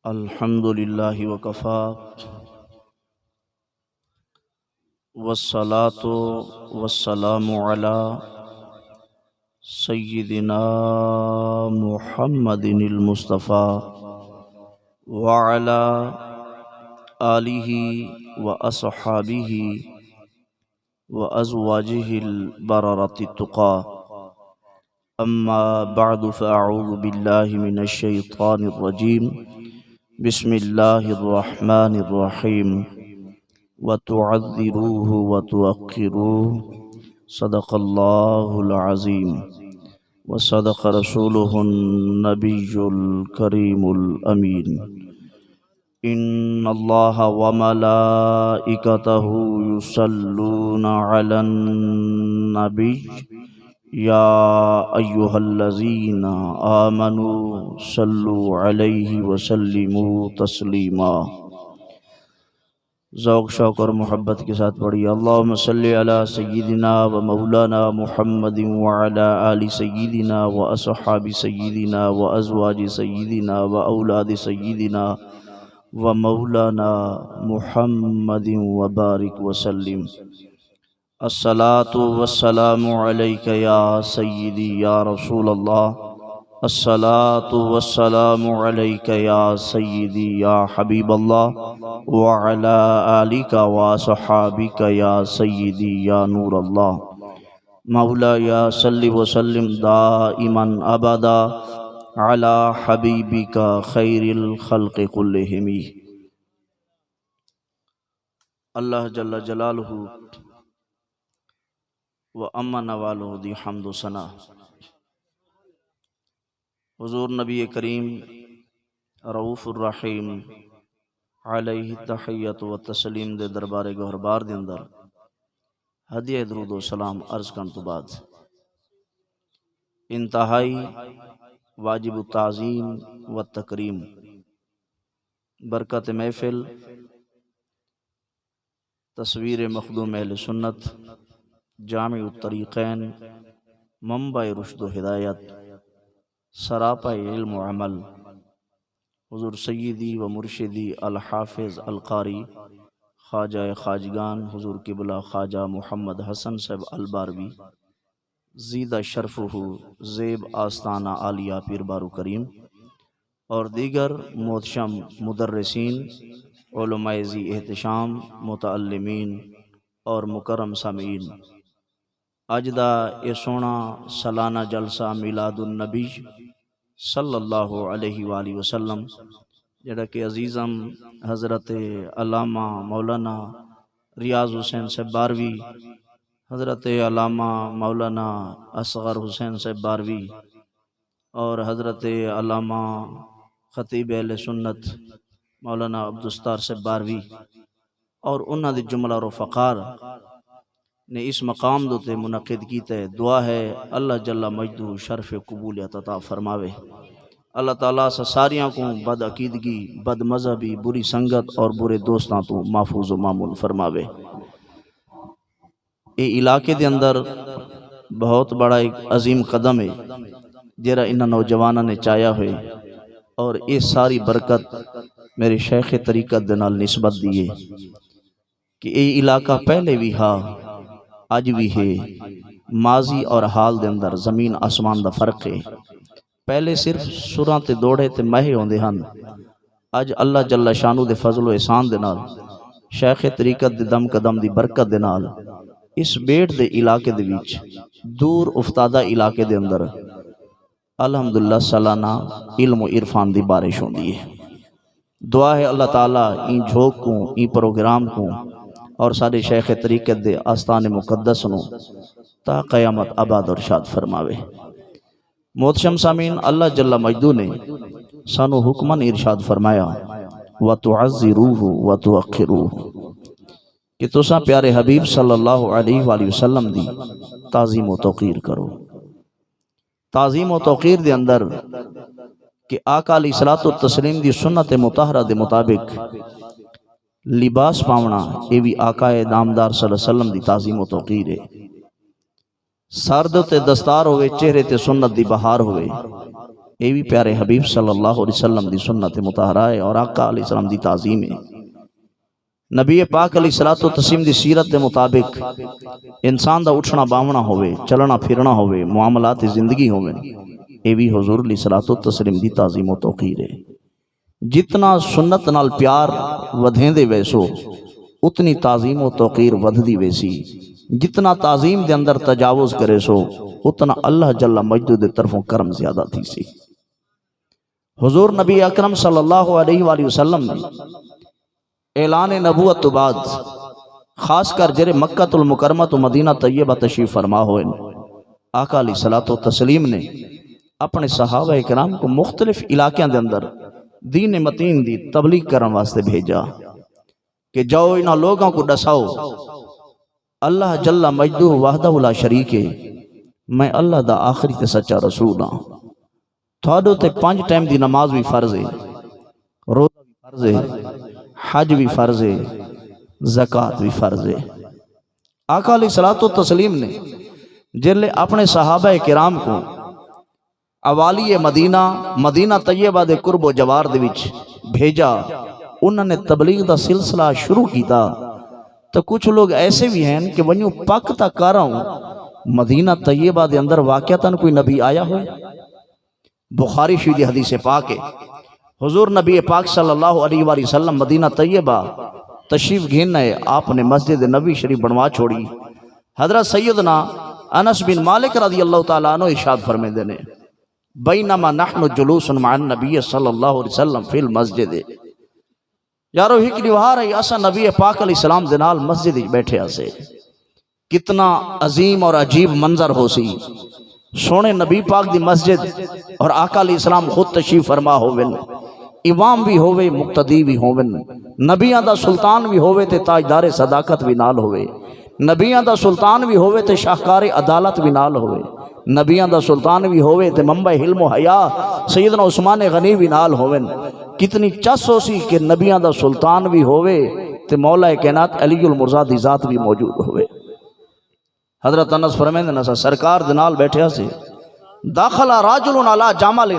الحمد للہ وکفا والصلاة والسلام علی سیدنا محمد المصطفیٰ وعلی آلہ واصحابہ وازواجہ البررۃ التقیٰ اما بعد فاعوذ باللہ من الشیطان الرجیم بسم اللہ الرحمن الرحیم وتعذروه وتوقروه صدق اللہ العظیم وصدق رسولہ النبی الکریم الامین ان اللہ وملائکتہ یصلون علی النبی یا ایہا الذین آمنوا صلوا علیہ وسلموا تسلیما۔ ذوق شوق اور محبت کے ساتھ پڑھیے اللہم صلی علی سیدنا و مولانا محمد وعلی آل سیدنا و اصحاب سیدنا و ازواج سیدنا و اولاد سیدنا و مولانا محمد وبارک وسلم۔ الصلاة والسلام علیک یا سیدی یا رسول اللہ، الصلاة والسلام علیک یا سیدی یا حبیب اللہ، وعلی آلک واصحابک یا سیدی یا نور اللہ۔ مولا یا صلی وسلم دائما ابدا علی حبیبک خیر الخلق کلہم۔ اللہ جل جلالہ و اما نوالہ دی حمد و ثنا۔ حضور نبی کریم رؤوف الرحیم علیہ تحیت و تسلیم دے دربار گہربار دے اندر ہدیہ درود و سلام عرض کرن تو بعد انتہائی واجب التعظیم و تکریم برکت محفل تصویر مخدوم اہل سنت جامع الطریقین منبع رشد و ہدایت سراپا علم و عمل حضور سیدی و مرشدی الحافظ القاری خواجہ خواجگان حضور قبلہ خواجہ محمد حسن صاحب الباروی زیدہ شرفہ زیب آستانہ عالیہ پیر بارو کریم اور دیگر محتشم مدرسین علماء ذی احتشام متعلمین اور مکرم سامعین، اج دا یہ سونا سالانہ جلسہ میلاد النبی صلی اللہ علیہ وآلہ وسلم جڑا کہ عزیزم حضرت علامہ مولانا ریاض حسین صاحب باروی، حضرت علامہ مولانا اصغر حسین صاحب باروی اور حضرت علامہ خطیب اہل سنت مولانا عبدالستار صاحب باروی اور انہاں دے جملہ رفقار نے اس مقام دوتے منعقد کیتا ہے۔ دعا ہے اللہ جل مجدہ شرف قبولیت عطا فرماوے، اللہ تعالیٰ سے ساریاں کو بد عقیدگی، بد مذہبی، بری سنگت اور برے دوستاں تو محفوظ و معمول فرماوے۔ یہ علاقے دے اندر بہت بڑا ایک عظیم قدم ہے جرا انہاں نوجوانہ نے چایا ہوئے اور یہ ساری برکت میرے شیخ طریقت دے نال نسبت دیئے کہ یہ علاقہ پہلے بھی ہا اج بھی ہے، ماضی اور حال دے اندر زمین آسمان دا فرق ہے۔ پہلے صرف سراں تے دوڑے تے مہے ہوندے ہن، اج اللہ جل شانو دے فضل و احسان دے نال شیخ طریقت دے دم قدم دی برکت دے نال اس بیٹ دے علاقے دے وچ دور افتادہ علاقے دے اندر الحمدللہ سالانہ علم و عرفان دی بارش ہوندی ہے۔ دعا ہے اللہ تعالیٰ این جھوک کو، این پروگرام کو اور سارے شیخ طریقت دے آستان مقدس نو تا قیامت آباد اور شاد فرماوے۔ محتشم سامین، اللہ جل مجدہ نے سانو حکمن ارشاد فرمایا وَتُعَذِّرُوهُ وَتُوَقِّرُوهُ کہ تساں پیارے حبیب صلی اللہ علیہ وآلہ وسلم دی تعظیم و توقیر کرو۔ تعظیم و توقیر دے اندر کہ آقا علیہ الصلوۃ والتسلیم دی سنت مطہرہ دے مطابق لباس پاونا یہ بھی آقا نامدار صلی اللہ علیہ وسلم دی تعظیم و توقیر ہے۔ سرد تے دستار ہوئے، چہرے تے سنت دی بہار ہوئے، یہ بھی پیارے حبیب صلی اللہ علیہ وسلم دی سنت مطہرہ ہے اور آقا علیہ السلام دی تعظیم ہے۔ نبی پاک علیہ الصلوۃ والتسلیم دی سیرت دے مطابق انسان دا اٹھنا باونا ہوئے، چلنا پھرنا ہوئے، معاملات زندگی ہوئے، یہ بھی حضور علیہ الصلوۃ والتسلیم دی تعظیم و توقیر ہے۔ جتنا سنت نال پیار ودھیں دے ویسو اتنی تعظیم و توقیر ودھ دی ویسی، جتنا تعظیم دے اندر تجاوز کرے سو اتنا اللہ جل مجدہ دے طرفوں کرم زیادہ تھی سی۔ حضور نبی اکرم صلی اللہ علیہ وآلہ وسلم نے اعلان نبوت تو بعد خاص کر جرے مکہ المکرمہ تو مدینہ طیبہ تشریف فرما ہوئے، آقا علیہ الصلوۃ والتسلیم نے اپنے صحابہ کرام کو مختلف علاقوں دے اندر دین متین دی تبلیغ کرن واسطے بھیجا کہ جاؤ انہاں لوگوں کو ڈساؤ اللہ جل مجدہ وحدہ لا شریک ہے، میں اللہ دا آخری تے سچا رسول ہاں، تھوڑو تے 5 ٹائم دی نماز بھی فرض ہے، روزہ بھی فرض ہے، حج بھی فرض ہے، زکوٰۃ بھی فرض ہے۔ آقا علیہ الصلوۃ والتسلیم نے جلے اپنے صحابہ کرام کو اوالی مدینہ طیبہ دے قرب و جوار دے وچ بھیجا، انہوں نے تبلیغ دا سلسلہ شروع کیتا، تو کچھ لوگ ایسے بھی ہیں کہ ونیوں پاک تا کر رہا ہوں مدینہ طیبہ دے اندر واقعتاً کوئی نبی آیا ہوئے؟ بخاری شریف حدیث پاک ہے، حضور نبی پاک صلی اللہ علیہ وآلہ وسلم مدینہ طیبہ تشریف گھن ہے، آپ نے مسجد نبی شریف بنوا چھوڑی۔ حضرت سیدنا انس بن مالک رضی اللہ تعالیٰ عنہ ارشاد فرمائے دینے بینما نحن جلوس مع النبی صلی اللہ علیہ وسلم فی المسجد، یارو ہی کی روایت ہے اسا نبی پاک علیہ السلام دے نال مسجد وچ بیٹھے اسے، کتنا عظیم اور عجیب منظر ہو سی، سونے نبی پاک دی مسجد اور آقا علیہ السلام خود تشریف فرما ہوون، امام بھی ہوئے مقتدی بھی ہوون، نبیاں دا سلطان بھی ہوئے تے تاجدار صداقت بھی نال ہوئے، نبیاں دا سلطان بھی ہوئے تے شاہکار عدالت بھی نال ہوئے، نبیاں دا سلطان بھی ہوئے تے منبع علم و حیا سیدنا عثمان غنی بھی نال ہوئن۔ کتنی چس ہو سی کہ نبیاں دا سلطان بھی ہوئے تے مولا کائنات علی المرضی دی ذات بھی موجود ہوئے۔ حضرت انس فرمائیں نسا سرکار دنال بیٹھے سے داخلہ راجل علی جمل،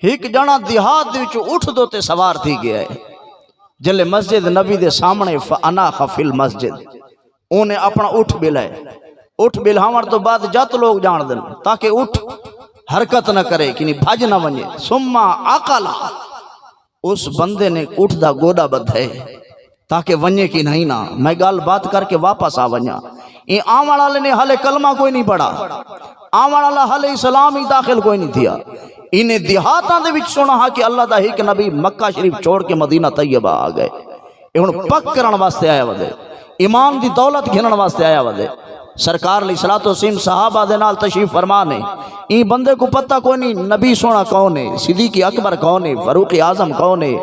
ایک جنا دیہات دے وچ اٹھ دو تے سوار تھی گیا ہے، جلے مسجد نبی دے سامنے فانا خفی المسجد، انہیں اپنا اٹھ بلائے، اٹھ بلہاور تو بعد جات لوگ جان دن تاکہ اٹھ حرکت نہ کرے کنی بھاج نہ ونجے، ثم عقلا اس بندے نے اٹھ دا گوڑا بدھے تاکہ ونجے کی نہیں نہ، میں گال بات کر کے واپس آ ونجا، یہ آمال والے نے حالے کلمہ کوئی نہیں پڑھا، آمال والے حالے اسلام ہی داخل کوئی نہیں تھیا، انہیں دیہاتاں دے وچ سنا کہ اللہ دا ایک نبی مکہ شریف چھوڑ کے مدینہ طیبہ آ گئے، انہوں پک کرن واسطے آیا ودے، ایمان دی دولت گھنن واسطے آیا ودے۔ سرکار علیہ الصلوۃ والتسلیم صحابہ دے نال تشریف فرمانے، این بندے کو پتہ کوئی نہیں نبی سونا کون ہے، صدیق اکبر کون ہے، فاروق اعظم کون ہے،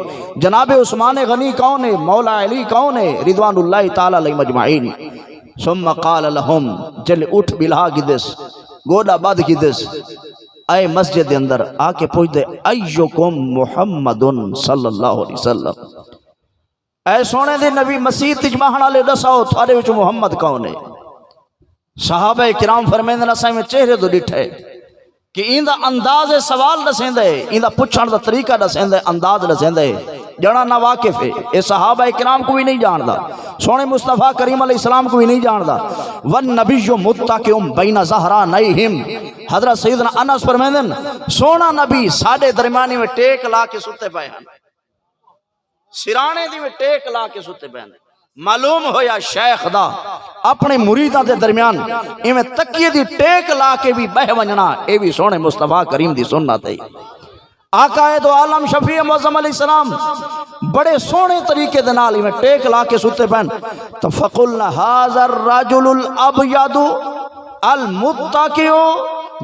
جناب عثمان غنی کون ہے، مولا علی کون ہے رضوان اللہ تعالی علیہ مجمعین۔ ثم قال لهم جل اٹھ بلہا کی دس گوڑا باد کی دس اے مسجد دے اندر آ کے پوچھ دے ایکم محمد صلی اللہ علیہ وسلم، اے سونے دے نبی مسیح تجمعنا لے دساؤ تھوڑے وچ محمد کون ہے؟ صحابہ کرام فرمیندے نہ سائیں میں چہرے تو ڈٹھے کہ این دا انداز سوال دسین دے، این دا پچھان دا طریقہ دسین دے، انداز دسین دے، جڑا نہ واقف ہے، اے صحابہ کرام کو بھی نہیں جاندا، سونے مصطفیٰ کریم علیہ السلام کو بھی نہیں جاندا۔ والنبی متکئ بین ظہرانیہم، حضرت سیدنا انس فرمیندے سونا نبی ساڈے درمیانی میں ٹیک لا کے ستے پئے ہیں، سرانے دی میں ٹیک لا کے ستے پئے ہیں۔ معلوم ہویا شیخ دا اپنے مریداں دے درمیان ایویں تکیے دی ٹیک لا کے بھی بہ ونجنا، اے بھی سونے مصطفیٰ کریم دی سنت ہے۔ آقا دو عالم شفیع معظم علیہ السلام بڑے سونے طریقے دے نال ایویں ٹیک لا کے ستے پہن، تو فقلنا ھذا الرجل الابیض المتکئ،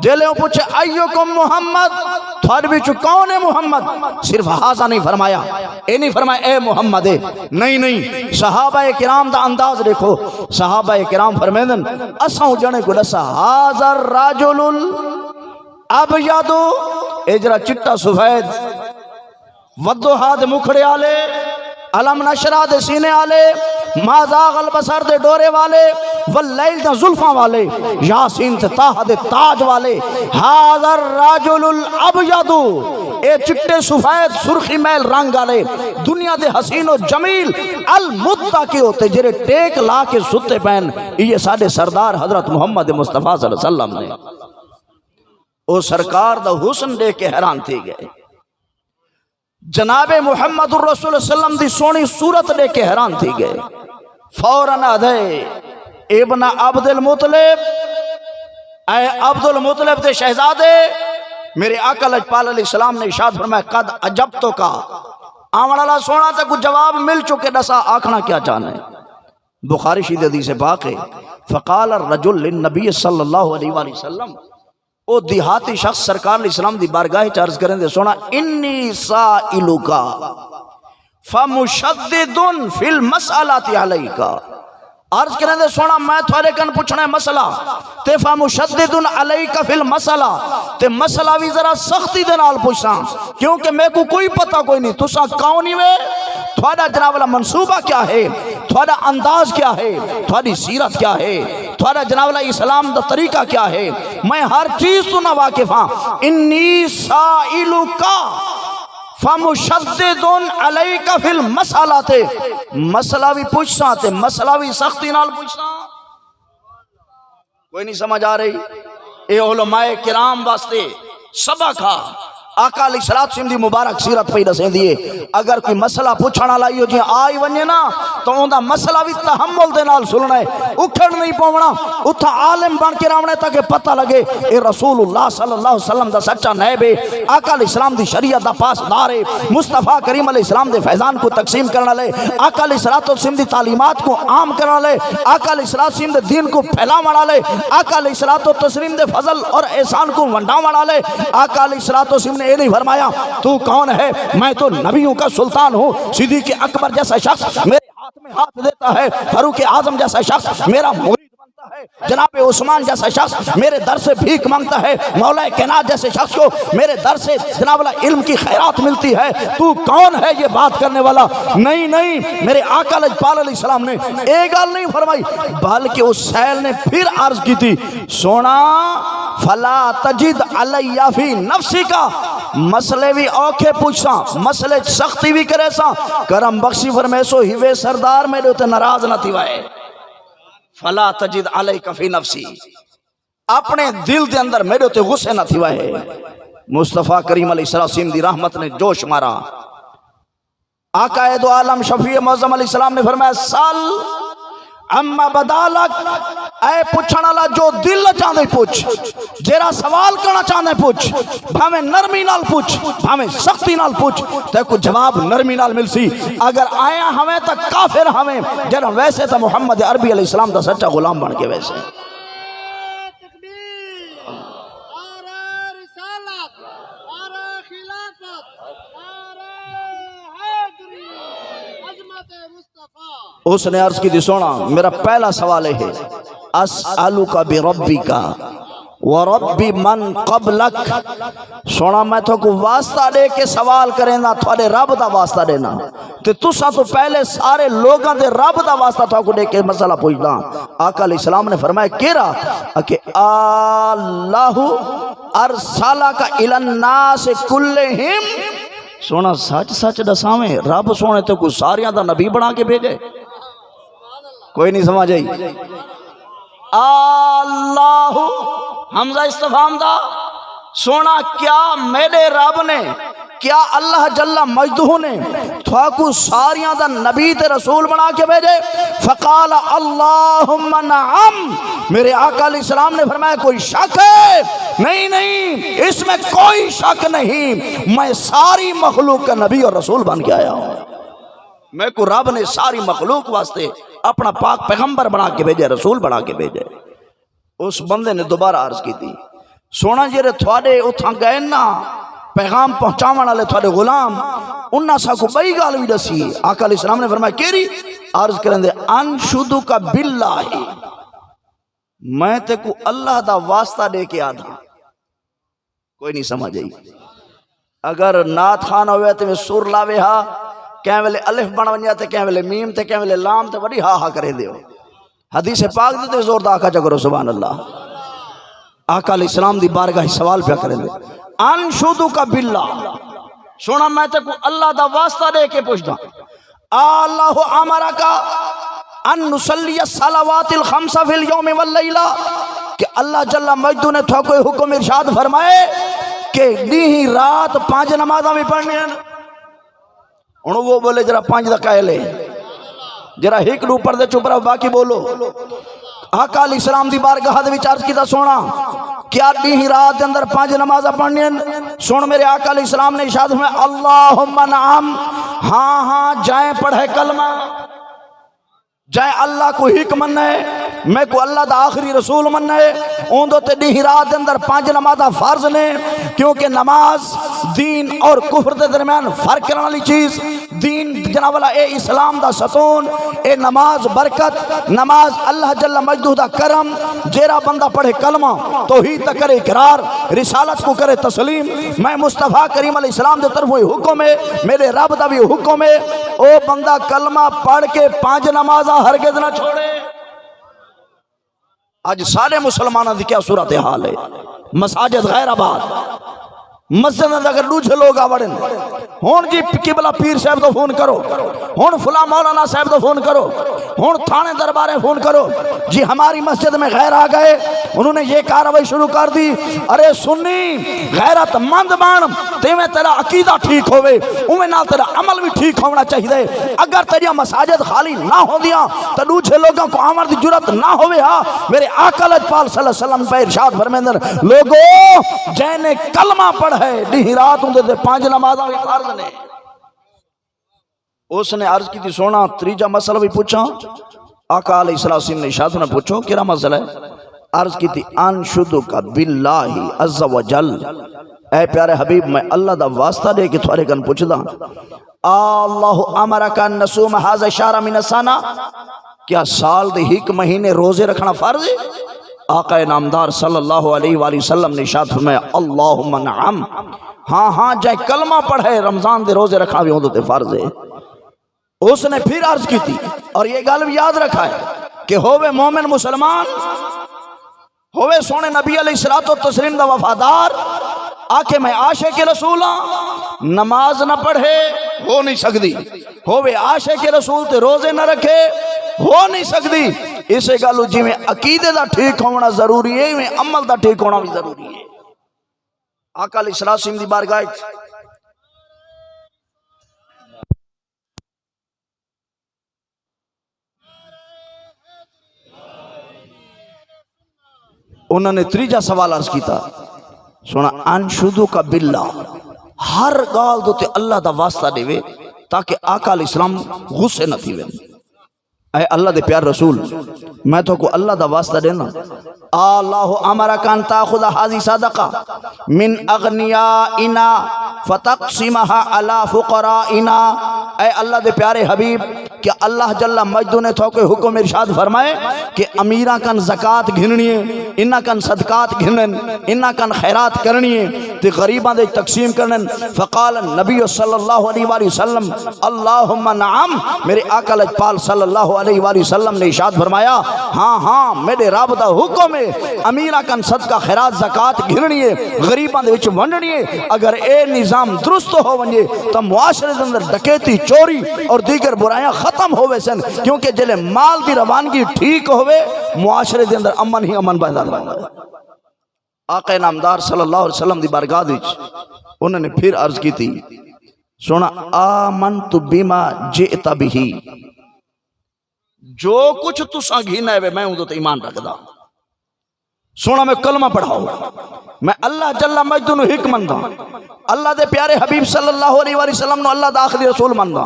جلے پوچھے ایکم محمد، تھوڑے بچ کون ہے محمد؟ صرف ہاضا نہیں فرمایا، اے نہیں فرمایا اے محمد ہے، نہیں، صحابہ کرام دا انداز دیکھو، صحابہ کرام فرمیندن اساں جنے کو دسا ھذا الرجل الابیض، اجرا چٹا سفید، ودوحا دے مکھڑے آلے، علم نشرہ دے سینے آلے، ما زاغ البصر دے ڈورے والے، واللیل دے زلفاں والے، یاسین تے طٰہٰ دے تاج والے، ھذا الرجل الابیض، اے چٹے سفید سرخی میل رنگ والے، دنیا دے حسین و جمیل، المتقی ہوتے جڑے ٹیک لا کے ستے پین، یہ ساڈے سردار حضرت محمد مصطفیٰ صلی اللہ علیہ وسلم نے او سرکار دا حسن دیکھ کے حیران تھی گئے، جناب محمد الرسول صلی اللہ علیہ وسلم دی سونی صورت دیکھ کے حیران تھی گئے، فوراً آدھے ابن عبد المطلب، اے عبد المطلب دے شہزادے، میرے آقا لجپال علیہ السلام نے ارشاد فرمایا قد عجبتو کا، آمن اللہ سونا تے کچھ جواب مل چکے، دسا آکھنا کیا چاہنا ہے؟ بخاری شریف حدیث پاک ہے، فقال الرجل للنبی صلی اللہ علیہ وآلہ وسلم، او دیہاتی شخص سرکار علیہ السلام دی بارگاہ چارج کریں دے سونا، انی سائلوکا فمشدد فی المسئلات علیکا، عرض کریں دے سونا میں تھوڑے کن پوچھنا ہے مسئلہ تے فمشدد علیکا فی المسئلہ تے مسئلہ بھی ذرا سختی دے نال پوچھنا، کیونکہ میں کو کوئی پتہ کوئی نہیں، تسا کون ہی وے، تھوڑا جناب اللہ منصوبہ کیا ہے، تھوڑا انداز کیا ہے، تھوڑی سیرت کیا ہے، تھوڑا جناب اللہ اسلام دا طریقہ کیا ہے، میں ہر چیز تو نہ واقف ہاں، انی سائلوکا فمشدد علیکا فی المسئلہ تے مسئلہ بھی پوچھنا تے مسئلہ بھی سختی نال پوچھنا، کوئی نہیں سمجھ آ رہی؟ اے علماء کرام واسطے سبق ہا، آقا علیہ السلام دی مبارک سیرت پہ دسیں دیئے، اگر کوئی مسئلہ پوچھنا لائیو جی آئی ونجے نا تو اندھا مسئلہ بھی تحمل دے نال سننا ہے، اکھڑ نہیں پونا، اتھا عالم بن کے راونے تاکہ پتہ لگے اے رسول اللہ صلی اللہ علیہ وسلم دا سچا نیب ہے، آقا علیہ السلام دی شریعت دا پاس دار ہے، مصطفیٰ کریم علیہ السلام دے فیضان کو تقسیم کرنا لے، آقا علیہ السلام دی تعلیمات کو عام کرنا لے، آقا علیہ السلام دے دین کو پھیلا مڑا لے، آقا علیہ السلام دے فضل اور احسان کو ونڈا مڑا لے، آقا علیہ السلام نے یہ نہیں فرمایا تو کون ہے، میں تو نبیوں کا سلطان ہوں، صدیق اکبر جیسا شخص میرے ہاتھ میں ہاتھ دیتا ہے، فاروق اعظم جیسا شخص میرا مرید بنتا ہے، جناب عثمان جیسا شخص میرے در سے بھیک مانگتا ہے، مولا کائنات جیسے شخص کو میرے در سے جناب اللہ علم کی خیرات ملتی ہے، تو کون ہے یہ بات کرنے والا؟ نہیں نہیں، میرے آقا لجپال علیہ السلام نے ایک گال نہیں فرمائی، بلکہ اس سیل نے پھر عرض کی تھی، سونا فلا تجد علیہ فی نفسی کا، مسئلے بھی اوکھے پوچھساں، مسئلے سختی بھی کرے ساں، کرم بخشی فرمے سو ہیوے سردار میرے ہوتے ناراض نہ تھی وائے، فلا تجد علیہ فی نفسی، اپنے دل دے اندر میرے ہوتے غصے نہ تھی وائے، مصطفیٰ کریم علیہ السلام دی رحمت نے جوش مارا، آقا دو عالم شفیع معظم علیہ السلام نے فرمایا سال اما بدالک، اے پوچھنا اللہ جو دل چاہتے پوچھ، جیرا سوال کرنا چاہتے پوچھ، بھامیں نرمی نال پوچھ، بھامیں سختی نال پوچھ، تے کو جواب نرمی نال مل سی، اگر آیا ہمیں تک کافر ہمیں، جنہاں ویسے تا محمد عربی علیہ السلام دا سچا غلام بن کے ویسے اس نے عرض کی تھی سونا میرا پہلا سوال ہے اسألوک بربک وربی من قبلک، سونا میں تو کو واسطہ دے کے سوال کریں نا، تھوڑے رب دا واسطہ دینا، تو تسا تو پہلے سارے لوگاں دے رب دا واسطہ تو کو دے کے مسئلہ پوچھنا، آقا علیہ السلام نے فرمایا کیرا کہ اللہ ارسلک الی الناس کلہم، سونا سچ سچ دساویں رب سونے تو کو ساریاں دا نبی بنا کے بھیجے، کوئی نہیں سمجھ آئی، اللہ حمزہ استفہام دا، سونا کیا میرے رب نے، کیا اللہ جل مجدہ نے تھواکو ساریاں دا نبی تے رسول بنا کے بھیجے؟ فقال اللہم نعم، میرے آقا علیہ السلام نے فرمایا کوئی شک ہے؟ نہیں نہیں، اس میں کوئی شک نہیں، میں ساری مخلوق کا نبی اور رسول بن کے آیا ہوں، میں کو رب نے ساری مخلوق واسطے اپنا پاک پیغمبر بنا کے بھیجے، رسول بنا کے بھیجے۔ اس بندے نے دوبارہ عرض کی تھی سونا جیرے تھوڑے اتھاں گئے نا پیغام پہنچاون والے تھوڑے غلام، انہاں سا کو بئی گال بھی دسی، آقا علیہ السلام نے فرمایا کیری؟ عرض کریں دے انشدک باللہ، میں تے کو اللہ دا واسطہ دے کے آدھا، کوئی نہیں سمجھ آئی، اگر نات خان ہوئے تے میں سور لاوے ہاں کہیں ویلے الف بن ونجا تے کہیں ویلے میم تے کہیں ویلے لام تے بڑی ہا ہا کرے دیو حدیث پاک دی تے زور دا آقا چا کرو سبحان اللہ آقا علیہ السلام دی بارگاہ سوال پہ کرے دے انشدو کا باللہ سونا میں تے کو اللہ دا واسطہ دے کے پوچھتا اللہ امرا کا ان نصلی الصلوات الخمس فی اليوم واللیلہ کہ اللہ جل مجدو نے تو کوئی حکم ارشاد فرمائے کہ نہیں رات 5 نمازاں بھی پڑھنی ہیں انہوں وہ بولے جرا 5 دا قائل ہے جرا ایک نو پردے چپ رہا باقی بولو آقا علیہ السلام دی بارگاہ دے وچ عرض کیتا سونا کیا نہیں رات دے اندر 5 نمازاں پڑھنی ہیں سن میرے آقا علیہ السلام نے ارشاد میں اللہم نعم ہاں ہاں جائیں پڑھے کلمہ جائیں اللہ کو ہک مننا ہے میں کو اللہ دا آخری رسول مننا ہے اون دو تے نہیں رات دے اندر 5 نمازاں فرض نے کیونکہ نماز دین اور کفر دے درمیان فرق کرنے والی چیز دین جناب والا اے اسلام دا ستون اے نماز برکت نماز اللہ جل مجدہ دا کرم جیرا بندہ پڑھے کلمہ توحید تا کرے اقرار رسالت کو کرے تسلیم میں مصطفیٰ کریم علیہ السلام دے طرف ہوئی حکم ہے میرے رب دا بھی حکم ہے او بندہ کلمہ پڑھ کے 5 نمازاں ہرگز نہ چھوڑے آج سارے مسلمانوں دی کیا صورتحال ہے مساجد غیر آباد مسجد میں اگر دوجھے لوگ آوڑن ہون جی قبلہ پیر صاحب تو فون کرو ہون فلاں مولانا صاحب تو فون کرو ہون تھانے دربارے فون کرو جی ہماری مسجد میں غیر آ گئے انہوں نے یہ کارروائی شروع کر دی ارے سنی غیرت مند بان تیویں تیرا عقیدہ ٹھیک ہوئے اویں نہ تیرا عمل بھی ٹھیک ہونا چاہیے اگر تیریا مساجد خالی نہ ہو دیا تو دوجھے لوگوں کو آمد دی جرت نہ ہوئے ہاں میرے آقا لجپال صلی اللہ علیہ وسلم پہ ارشاد فرمیندر لوگو جینے کلمہ پڑھ ہے نہیں رات ہوں دے 5 نمازاں بھی فرض نے اس نے عرض کی تھی سونا تریجا مسئلہ بھی پوچھا آقا علیہ السلام نے ارشاد نے پوچھو کیا مسئلہ ہے عرض کی تھی انشدک باللہ عز و جل اے پیارے حبیب میں اللہ دا واسطہ دے کہ تھوڑے کن پوچھ دا اللہ امرکا نصوم حاضر شارع من السنہ کیا سال دے 1 مہینے روزے رکھنا فرض ہے آقا نامدار صلی اللہ علیہ وآلہ وسلم نے ارشاد فرمایا اللہم نعم ہاں ہاں جائے کلمہ پڑھے رمضان دے روزے رکھا بھی ہوندے فرض ہے اس نے پھر عرض کی تھی اور یہ گل بھی یاد رکھا ہے کہ ہووے مومن مسلمان ہووے سونے نبی علیہ الصلوۃ والتسلیم دا وفادار آکے میں عاشق رسول ہاں نماز نہ پڑھے ہو نہیں سکتی ہووے عاشق رسول تے روزے نہ رکھے ہو نہیں سکتی اسے گالو جی میں عقیدے دا ٹھیک ہونا ضروری ہے میں عمل دا ٹھیک ہونا بھی ضروری ہے آقا علیہ السلام دی بارگاہ انہوں نے تریجا سوال عرض کی تھا سونا انشدو کا باللہ ہر گال دو تے اللہ دا واسطہ دے وے تاکہ آقا علیہ السلام غصے نہ تھی وے اے اللہ دے پیار رسول میں تو کو اللہ دا واسطہ دینا اللہ امرکان تاخذ حاضی صدقہ من اغنیائنا فتقسمها علی فقرائنا اے اللہ دے پیارے حبیب کہ اللہ جل مجدو نے تو کوئی حکم ارشاد فرمائے کہ امیرہ کن زکاة گھننی ہے انہ کن صدقات گھنن انہ کن خیرات کرنی ہے تے غریباں دے تقسیم کرنن فقال النبی صلی اللہ علیہ وآلہ وسلم اللہم نعم میرے آقا لجپال صلی اللہ علیہ وآلہ وسلم نے ارشاد فرمایا ہاں ہاں میرے رب دا حکم ہے امیرہ کن صدقہ خیرات زکاة گھننی ہے غریباں دے وچ ونڈنی ہے اگر اے نظام درست ہو ونجے تو معاشرے دے اندر ڈکیتی چوری اور دیگر برائیاں ختم ہوئے سن کیونکہ جلے مال دی روانگی ٹھیک ہوئے معاشرے دے اندر امن ہی امن پیدا ہوگا آقا نامدار صلی اللہ علیہ وسلم دی بارگاہ وچ انہوں نے پھر عرض کی تھی سونا آمنت بما جئت بہ جو کچھ تساں گھینا ہے میں ہوں تو ایمان رکھدا سونا میں کلمہ پڑھاؤ میں اللہ جل مجدہ نو حق مندا اللہ دے پیارے حبیب صلی اللہ علیہ وآلہ وسلم نو اللہ دا آخری رسول مندا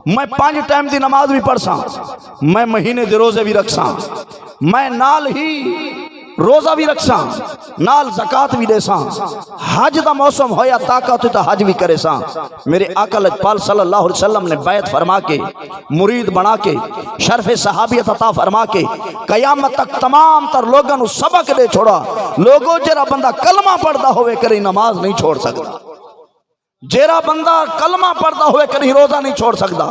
میں 5 ٹائم دی نماز بھی پڑھ ساں میں مہینے دے روزے بھی رکھ ساں میں نال ہی روزہ بھی رکھ ساں نال زکاة بھی دے ساں حج دا موسم ہویا طاقت تا حج بھی کرے ساں میرے آقا لجپال صلی اللہ علیہ وسلم نے بیعت فرما کے مرید بنا کے شرف صحابیت عطا فرما کے قیامت تک تمام تر لوگوں نو سبق دے چھوڑا لوگوں جرا بندہ کلمہ پڑھدا ہوئے کرے نماز نہیں چھوڑ سکتا جیرا بندہ کلمہ پڑھتا ہوئے کدیں روزہ نہیں چھوڑ سکتا،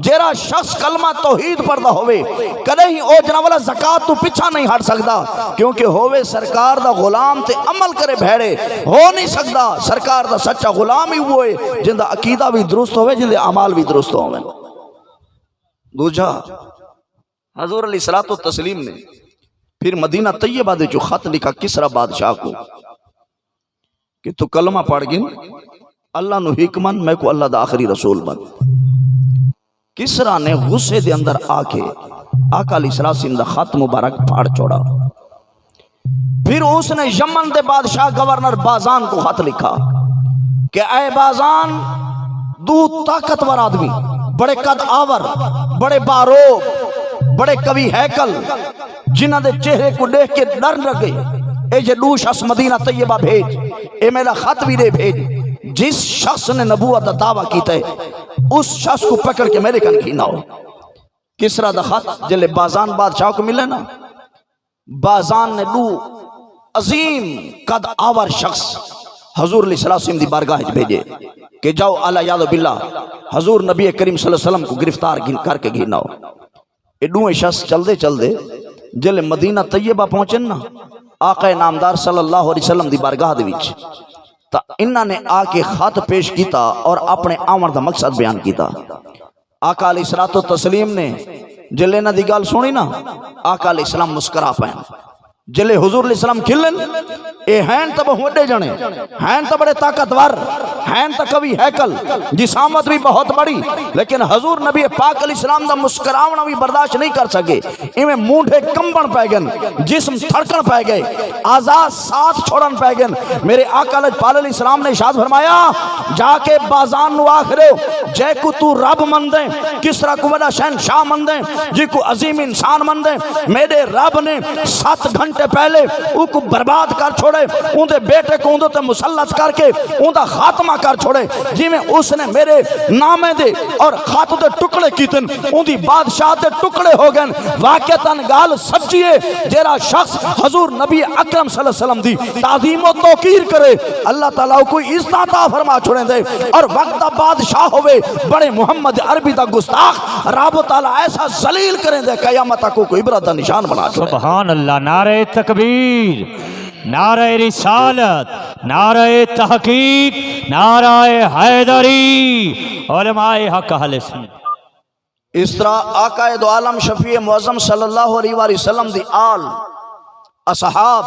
جیرا شخص کلمہ توحید پڑھتا ہوئے کدیں او جناب والا زکات تو پیچھا نہیں ہٹ سکتا، کیونکہ ہوئے سرکار دا غلام تے عمل کرے بھیڑے ہو نہیں سکتا۔ سرکار دا سچا غلام ہی ہوئے جن دا عقیدہ بھی درست ہوئے، جن دے اعمال بھی درست ہوئے۔ دوجا حضور علیہ الصلوۃ والتسلیم نے پھر مدینہ طیبہ دے جو خط لکھا کسرا بادشاہ کو کہ تو کلمہ پڑھ گن اللہ نو حکمن میں کو اللہ دا آخری رسول بن۔ کسرا نے غصے دے اندر آ کے آقا علیہ السلام دا خط مبارک پھاڑ چھوڑا۔ پھر اس نے یمن دے بادشاہ گورنر بازان کو خط لکھا کہ اے بازان، دو طاقتور آدمی، بڑے قد آور، بڑے باروب، بڑے قوی ہیکل، جنہ دے چہرے کو دیکھ کے ڈر لگے، اے جے دو شخص مدینہ طیبہ بھیج، اے میرا خط بھی دے بھیج، جس شخص نے نبوت دا دعویٰ کیتا ہے اس شخص کو پکڑ کے میرے کن کھینا ہو۔ کسرا دا خط جلے بازان بادشاہ کو ملے نا، بازان نے دو عظیم قد آور شخص حضور علیہ السلام دی بارگاہ بھیجے کہ جاؤ اعلیٰ یاد باللہ حضور نبی کریم صلی اللہ علیہ وسلم کو گرفتار کر کے گھینا ہو۔ یہ دو شخص چل دے جلے مدینہ طیبہ پہنچن نا، آقا نامدار صلی اللہ علیہ وسلم دی بارگاہ دے وچ، تا انہاں نے آ کے خط پیش کیتا اور اپنے آمر دا مقصد بیان کیتا۔ آقا علیہ الصلوۃ والتسلیم نے جلے نہ دی گل سنی نا، آقا علیہ السلام مسکرا پائیں۔ جلے حضور علیہ السلام کھلن، اے ہیں تا بہت وڈے جنے، ہیں تا بڑے طاقتور، ہیں تا قوی ہیکل، جسامت بھی بہت بڑی، لیکن حضور نبی پاک علیہ السلام دا مسکراونا بھی برداشت نہیں کر سکے۔ ایمیں مونڈے کمبن پہ گن، جسم تھڑکن پہ گئے، آزاد ساتھ چھوڑن پہ گن۔ میرے آقا علیہ السلام نے ارشاد فرمایا، جا کے بازان نو آخرے جے کو تو رب من دیں، کسرا کو بڑا شہنشاہ من دیں، جی کو عظیم انسان من دیں، میرے رب نے 7 گھنٹے پہلے ان کو برباد کر چھوڑے، ان دے بیٹے کو اندھے تے مسلط کر کے ان دا خاتمہ کر چھوڑے، جی میں اس نے میرے نامے دے اور خاتو دے ٹکڑے کیتن، ان دی بادشاہ دے ٹکڑے ہو گئن۔ واقعتاً گال سچی ہے، جیرا شخص حضور نبی اکرم صلی اللہ علیہ وسلم دی تعظیم و توقیر کرے، اللہ تعالیٰ کوئی عزت عطا فرما چھوڑیں دے، اور وقت دا بادشاہ ہوئے بڑے محمد عربی دا گستاخ رب تعالیٰ ایسا ذلیل کریں دے قیامت کو کوئی عبرت دا نشان بنا چھوڑیں۔ سبحان اللہ، نعرہ تکبیر، نعرہ رسالت، نعرہ تحقیق، نعرہ حیدری، علماء حق اہل سنت۔ اس طرح آقا دو عالم شفیع معظم صلی اللہ علیہ وآلہ وسلم دی آل، اصحاب،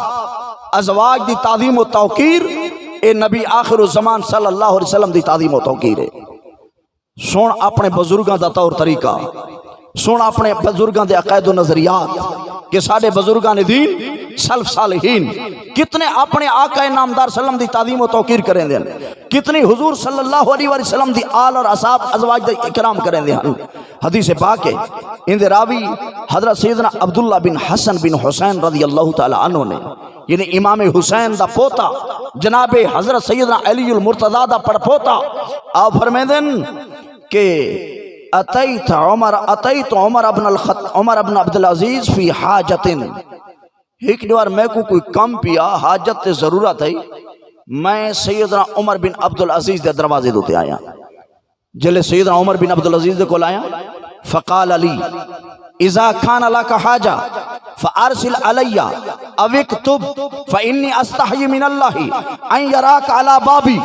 ازواج دی تعظیم و توقیر، اے نبی آخر الزمان صلی اللہ علیہ وسلم دی تعظیم و توقیر ہے۔ سن اپنے بزرگاں دا طور طریقہ، سن اپنے بزرگاں دے عقائد و نظریات کہ سارے بزرگاں نے دین سلف صالحین کتنے اپنے آقا نامدار صلی اللہ علیہ وسلم دی تعظیم و توقیر کریں دیں، کتنی حضور صلی اللہ علیہ وسلم دی آل اور اصحاب ازواج دے اکرام کریں دیں۔ حدیث پاک ہے، ان دے راوی حضرت سیدنا عبداللہ بن حسن بن حسین رضی اللہ تعالی عنہ نے، یعنی امام حسین دا پوتا جناب حضرت سیدنا علی المرتضی دا پڑ پوتا، آپ فرمائیں دیں کہ اتیت عمر ابن عبدالعزیز فی حاجت، ایک دوار میں کو کوئی کم پیا، حاجت تے ضرورت ہے، میں سیدنا عمر بن عبدالعزیز دے دروازے دوتے آیا، جلے سیدنا عمر بن عبدالعزیز دے کول آیا، فقال علی اذا کان لک حاجہ فارسل علی او اکتب فانی استحی من اللہ ان یراک علی بابی۔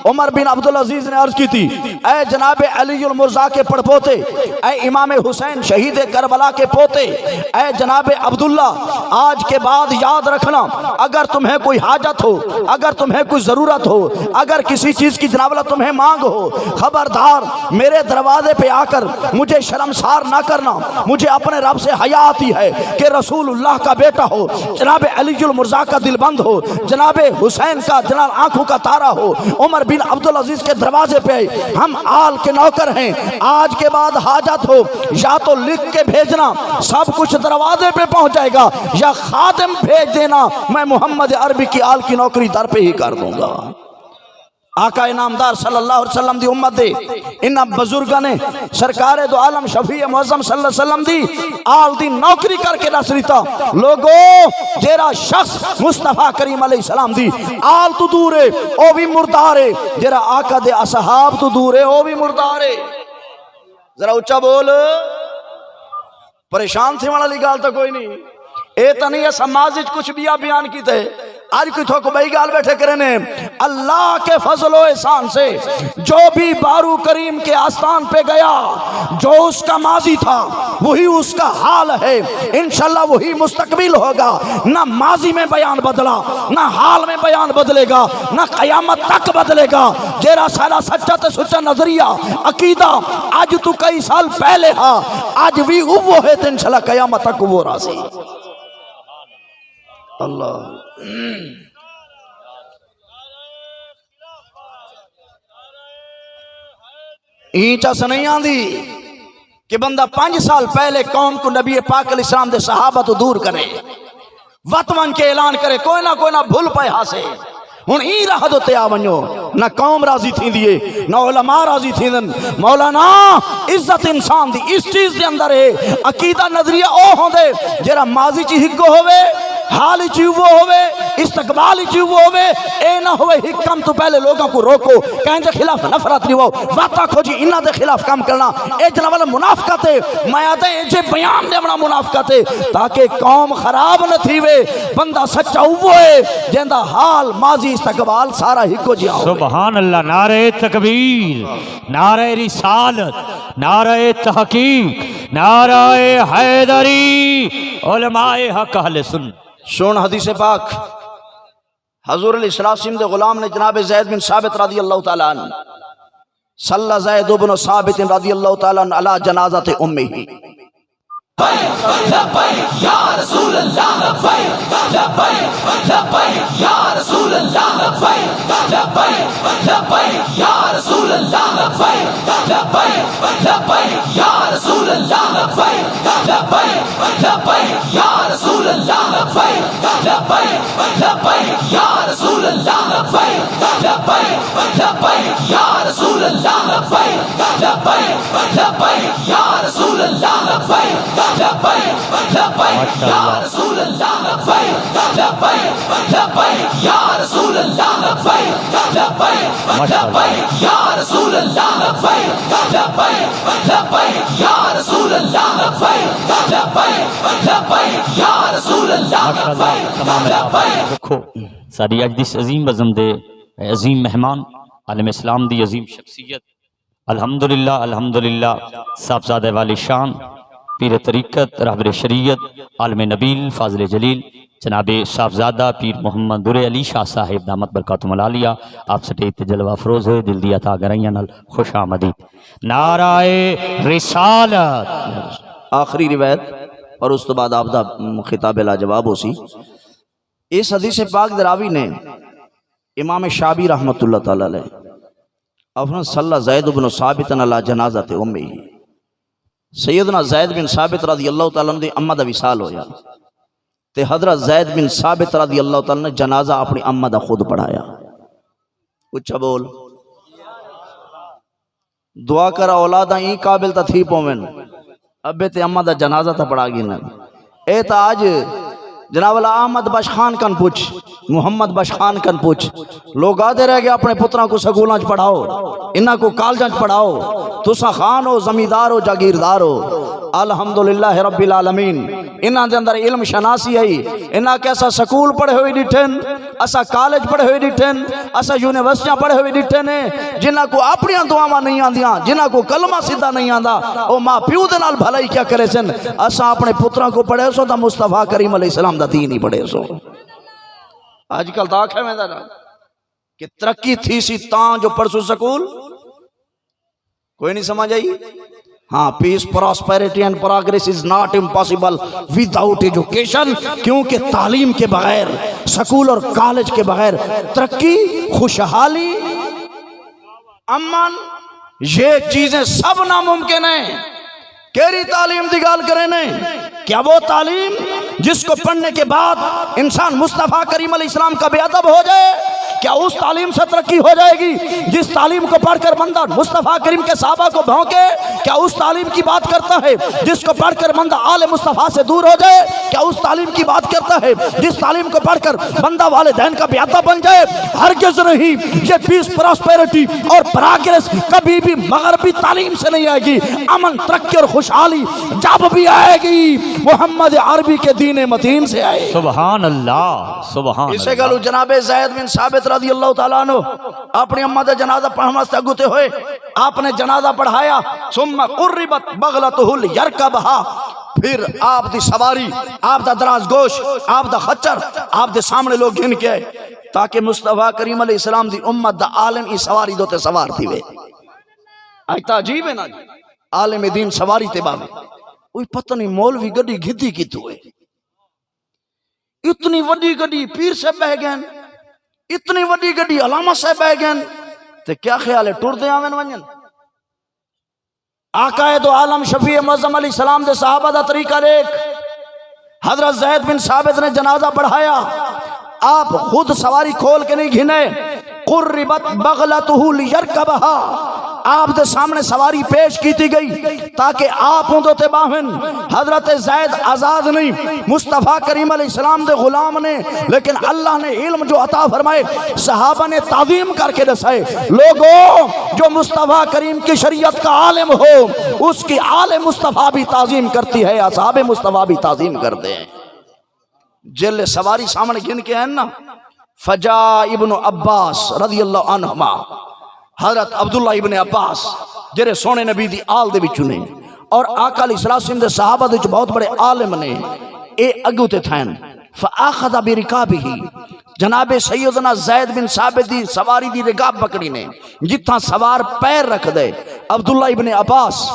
عمر بن عبدالعزیز نے عرض کی تھی، اے جناب علی المرضی کے پڑ پوتے، اے امام حسین شہید کربلا کے پوتے، اے جناب عبداللہ، آج کے بعد یاد رکھنا، اگر تمہیں کوئی حاجت ہو، اگر تمہیں کوئی ضرورت ہو، اگر کسی چیز کی جناب اللہ تمہیں مانگ ہو، خبردار میرے دروازے پہ آ کر مجھے شرمسار نہ کرنا۔ مجھے اپنے رب سے حیا آتی ہے کہ رسول اللہ کا بیٹا ہو، جناب علی المرضی کا دل بند ہو، جناب حسین کا جناب آنکھوں کا تارا ہو، عمر بن عبدالعزیز کے دروازے پہ ہم آل کے نوکر ہیں، آج کے بعد حاجت ہو یا تو لکھ کے بھیجنا، سب کچھ دروازے پہ پہنچ جائے گا، یا خادم بھیج دینا، میں محمد عربی کی آل کی نوکری در پہ ہی کر دوں گا۔ آقا انعامدار صلی اللہ علیہ وسلم دی امت دے انہاں بزرگاں نے سرکار دو عالم شفیع معظم صلی اللہ علیہ وسلم دی آل دی نوکری کر کے دس دیتا لوگو جیرا شخص مصطفیٰ کریم علیہ السلام دی آل تو دور ہے او بھی مردار ہے، جیرا آقا دے اصحاب تو دور ہے او بھی مردار ہے۔ ذرا اچھا بول، پریشان تھے والا لی گال تا کوئی نہیں، اے تا نہیں ایسا مازج کچھ بھی بیان کی تے آج کوئی تھوک بھائی گال بیٹھے کرنے اللہ کے فضل و احسان سے جو بھی بارو کریم کے آستان پہ گیا جو اس کا ماضی تھا وہی اس کا حال ہے، انشاءاللہ وہی مستقبل ہوگا، نہ ماضی میں بیان بدلا نہ حال میں بیان بدلے گا نہ قیامت تک بدلے گا۔ جیرا سارا سچا تے سچا نظریہ عقیدہ آج تو کئی سال پہلے ہاں آج بھی وہ ہے تے انشاءاللہ قیامت تک وہ راضی۔ اللہ اینچا سے نہیں آن دی کہ بندہ 5 سال پہلے قوم کو نبی پاک علیہ السلام دے صحابہ تو دور کرے، وطمن کے اعلان کرے، کوئی نہ بھول پائے ہاں سے ہن ای رہ دو تے آونیو، نہ قوم راضی تھی دیئے نہ علماء راضی تھی دن۔ مولانا عزت انسان دی اس چیز دے اندر ہے، عقیدہ نظریہ او ہوں دے جیرا ماضی چی ہکو ہوئے، حال چی وہ ہوئے، استقبال چی وہ ہوئے، اے نہ ہوئے حکم تو پہلے لوگوں کو روکو، کہیں دے خلاف نفرت نہیں ہو، واتا کھوجی انہ دے خلاف کام کرنا، اے جنہ والا منافقت ہے، میں آتا ہے جے بیان دے اپنا منافقت ہے تاکہ قوم خراب نہ تھی وے، بندہ سچا ہوئے جندہ حال ماضی استقبال سارا ہکو جی آؤ۔ سبحان اللہ، نعرہ تکبیر، نعرہ رسالت، نعرہ تحقیق، نعرہ حیدری، علماء حق اہل سنت۔ سن حدیث پاک حضور علیہ السلام دے غلام نے جناب زید بن ثابت رضی اللہ تعالیٰ عنہ صلی زید بن ثابت رضی اللہ تعالیٰ عنہ علی جنازت امی لبیک یا رسول اللہ، لبیک لبیک لبیک یا رسول اللہ، لبیک لبیک لبیک یا رسول اللہ، لبیک لبیک لبیک یا رسول اللہ، لبیک لبیک لبیک یا رسول اللہ، لبیک لبیک لبیک یا رسول اللہ، لبیک لبیک لبیک یا رسول اللہ، لبیک لبیک لبیک یا رسول اللہ، لبیک لبیک لبیک یا رسول اللہ، لبیک لبیک لبیک یا رسول اللہ، لبیک لبیک لبیک یا رسول اللہ، لبیک لبیک لبیک یا رسول اللہ، لبیک لبیک لبیک یا رسول اللہ، لبیک۔ رکھو ساری اج دس عظیم بزم دے عظیم مہمان عالم اسلام دی عظیم شخصیت الحمدللہ الحمدللہ صاحبزادہ والی شان پیر طریقت رہبر شریعت عالم نبیل فاضل جلیل جناب صاحبزادہ پیر محمد در علی شاہ صاحب دامت برکاتہم العالیہ آپ سٹیت جلوہ افروز ہوئے دل دیا تھا گرائیاں نال خوش آمدید۔ نعرہ رسالت۔ آخری روایت اور اس تو بعد آپ دا خطاب لاجواب ہو سی۔ اس حدیث پاک دراوی نے امام شعبی رحمت اللہ تعالیٰ علیہ افران صلی زید بن ثابت علی جنازت امی، سیدنا زید بن ثابت رضی اللہ تعالیٰ نے امہ دا وصال ہویا تے حضرت زید بن ثابت رضی اللہ تعالیٰ نے جنازہ اپنی امہ دا خود پڑھایا۔ اچھا بول، دعا کرا اولادہ این قابل تا تھی پومن ابے تے امہ دا جنازہ تا پڑھا گی نا اے تا آج جناب اللہ احمد بشخان کن پوچھ محمد بشخان کن پوچھ لوگ آدھے رہ گئے اپنے پتران کو سکولانچ پڑھاؤ انہاں کو کالجانچ پڑھاؤ تسا خان ہو زمیندار ہو جاگیردار ہو الحمدللہ رب العالمین انہاں دے اندر علم شناسی ہے انہاں کیسا سکول پڑھے ہوئے ڈٹھن اسا کالج پڑھے ہوئے ڈٹھن اسا یونیورسٹیاں پڑھے ہوئے ڈٹھن جنہاں کو اپنیاں دعاواں نہیں آندیاں جنہاں کو کلمہ سیدھا نہیں آندا او ماں پیو دے نال بھلائی کیا کرے سن اسا اپنے پتران کو پڑھے سو دا مصطفیٰ کریم علیہ السلام دا دین ہی پڑھے سو۔ آج کل داکھ ہے میں دا کہ ترقی تھی سی تاں جو پرسو سکول کوئی نہیں سمجھ آئی۔ ہاں peace prosperity and progress is not impossible without education, کیونکہ تعلیم کے بغیر سکول اور کالج کے بغیر ترقی خوشحالی امن یہ چیزیں سب ناممکن ہیں۔ کیری تعلیم دی گال کریں نہیں کیا وہ تعلیم جس کو پڑھنے کے بعد انسان مصطفیٰ کریم علیہ السلام کا بے ادب ہو جائے کیا اس تعلیم سے ترقی ہو جائے گی جس تعلیم کو پڑھ کر بندہ مصطفیٰ کریم کے صحابہ کو بھونکے؟ کیا اس تعلیم کی بات کرتا ہے جس کو پڑھ کر بندہ آل مصطفیٰ سے دور ہو جائے؟ کیا اس تعلیم کی بات کرتا ہے جس تعلیم کو پڑھ کر بندہ والدین کا بیعدہ بن جائے؟ ہرگز نہیں۔ یہ پیس پراسپیرٹی اور پراگریس کبھی بھی مغربی تعلیم سے نہیں آئے گی۔ امن، ترقی اور خوشحالی جب بھی آئے گی محمد عربی کے دین متین سے آئے۔ سبحان اللہ، سبحان اسے اللہ۔ گلو جناب زید بن ثابت رضی اللہ تعالیٰ عنہ اپنی امت جنازہ پڑھنا سے اگتے ہوئے آپ نے جنازہ پڑھایا، ثم قربت بغلتہ لیرکبھا، پھر آپ دی سواری، آپ دا دراز گوش، آپ دا خچر آپ دے سامنے لوگ گھن کے آئے تاکہ مصطفیٰ کریم علیہ السلام دی امت دا عالم ای سواری دوتے سوار تھی وے۔ آج تعجیب ہے نا جی، عالم دین سواری تے باوے اوہ پتہ نہیں مولوی گڈی گھتی کی تو ہے، اتنی وڈی گڈی پیر سے بہ گئن، اتنی وڈی گڈی علامہ سے بہ گئن، تے کیا خیال ہے ٹر دے آمین ونجن؟ آقا دو عالم شفیع معظم علیہ السلام دے صحابہ دا طریقہ دیکھ، حضرت زید بن ثابت نے جنازہ پڑھایا، آپ خود سواری کھول کے نہیں گھنے، قربت بغلتہ لیرکبھا، آپ دے سامنے سواری پیش کیتی گئی تاکہ آپ ان دوتے باہن۔ حضرت زید آزاد نہیں، مصطفیٰ کریم علیہ السلام دے غلام نے، لیکن اللہ نے علم جو عطا فرمائے صحابہ نے تعظیم کر کے دسائے۔ لوگوں جو مصطفیٰ کریم کی شریعت کا عالم ہو اس کی آل مصطفیٰ بھی تعظیم کرتی ہے، اصحاب مصطفیٰ بھی تعظیم کرتے ہیں۔ جل سواری سامنے گن کے ہیں نا، فجا ابن عباس رضی اللہ عنہما، حضرت عبداللہ ابن عباس جرے سونے نبی دی آل دے بچو نے اور آقا علیہ السلام دے صحابہ دے بہت بڑے عالم نے، اے اگو تے تھین فآخذ برکابہ، جناب سیدنا زید بن ثابت دی سواری دی رکاب پکڑی نے، جتنا سوار پیر رکھ دے۔ عبداللہ ابن عباس